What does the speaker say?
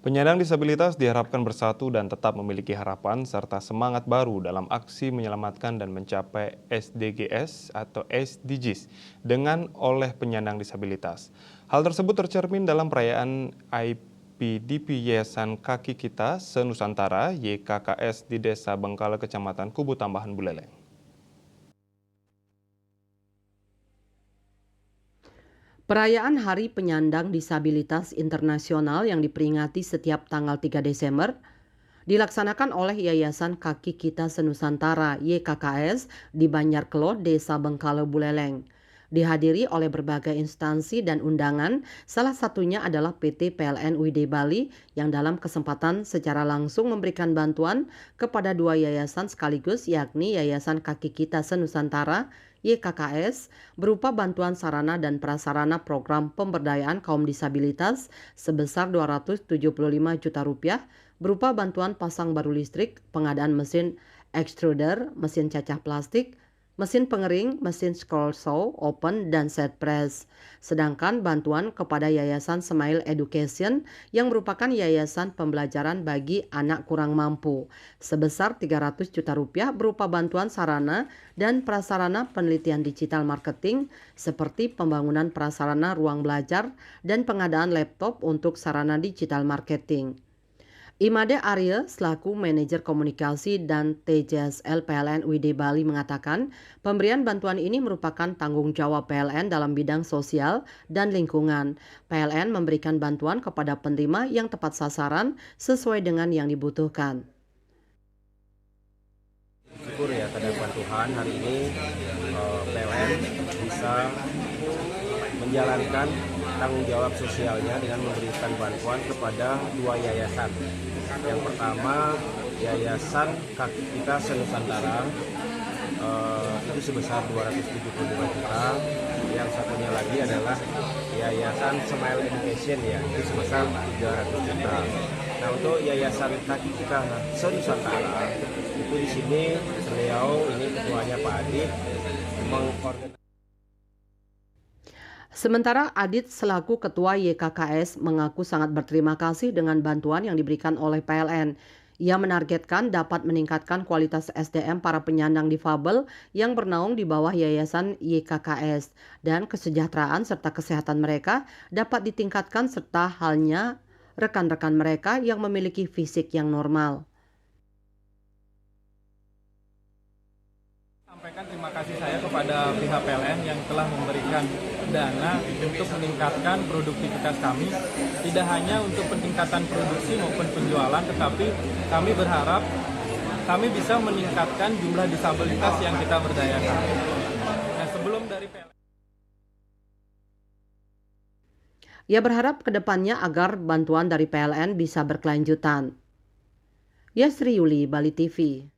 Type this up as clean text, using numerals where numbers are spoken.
Penyandang disabilitas diharapkan bersatu dan tetap memiliki harapan serta semangat baru dalam aksi menyelamatkan dan mencapai SDGs atau SDGs dengan oleh penyandang disabilitas. Hal tersebut tercermin dalam perayaan IPDP Yayasan Kaki Kita Se-Nusantara YKKS di Desa Bengkale, Kecamatan Kubu Tambahan, Buleleng. Perayaan Hari Penyandang Disabilitas Internasional yang diperingati setiap tanggal 3 Desember dilaksanakan oleh Yayasan Kaki Kita Se-Nusantara YKKS di Banjarkelo, Desa Bengkale, Buleleng. Dihadiri oleh berbagai instansi dan undangan, salah satunya adalah PT PLN UID Bali yang dalam kesempatan secara langsung memberikan bantuan kepada dua yayasan sekaligus, yakni Yayasan Kaki Kita Se-Nusantara YKKS berupa bantuan sarana dan prasarana program pemberdayaan kaum disabilitas sebesar Rp275 juta berupa bantuan pasang baru listrik, pengadaan mesin extruder, mesin cacah plastik, mesin pengering, mesin scroll saw, open, dan set press. Sedangkan bantuan kepada Yayasan Smile Education yang merupakan yayasan pembelajaran bagi anak kurang mampu sebesar Rp300 juta berupa bantuan sarana dan prasarana penelitian digital marketing seperti pembangunan prasarana ruang belajar dan pengadaan laptop untuk sarana digital marketing. Imade Arya selaku manajer komunikasi dan TJSL PLN UID Bali mengatakan pemberian bantuan ini merupakan tanggung jawab PLN dalam bidang sosial dan lingkungan. PLN memberikan bantuan kepada penerima yang tepat sasaran sesuai dengan yang dibutuhkan. Syukur ya kehadiran Tuhan hari ini PLN bisa menjalankan tanggung jawab sosialnya dengan memberikan bantuan kepada dua yayasan. Yang pertama Yayasan Kaki Kita Se-Nusantara itu sebesar Rp275 juta. Yang satunya lagi adalah Yayasan Smile Education ya, itu sebesar Rp300 juta. Nah, untuk Yayasan Kaki Kita Se-Nusantara itu di sini beliau ini ketuanya Pak Adit mengkoordinasi. Sementara Adit selaku Ketua YKKS mengaku sangat berterima kasih dengan bantuan yang diberikan oleh PLN. Ia menargetkan dapat meningkatkan kualitas SDM para penyandang difabel yang bernaung di bawah Yayasan YKKS dan kesejahteraan serta kesehatan mereka dapat ditingkatkan serta halnya rekan-rekan mereka yang memiliki fisik yang normal. Sampaikan terima kasih saya kepada pihak PLN yang telah memberikan dana untuk meningkatkan produktivitas kami, tidak hanya untuk peningkatan produksi maupun penjualan, tetapi kami berharap kami bisa meningkatkan jumlah disabilitas yang kita berdayakan. Nah, sebelum dari PLN. Ia berharap ke depannya agar bantuan dari PLN bisa berkelanjutan. Yasri Yuli, Bali TV.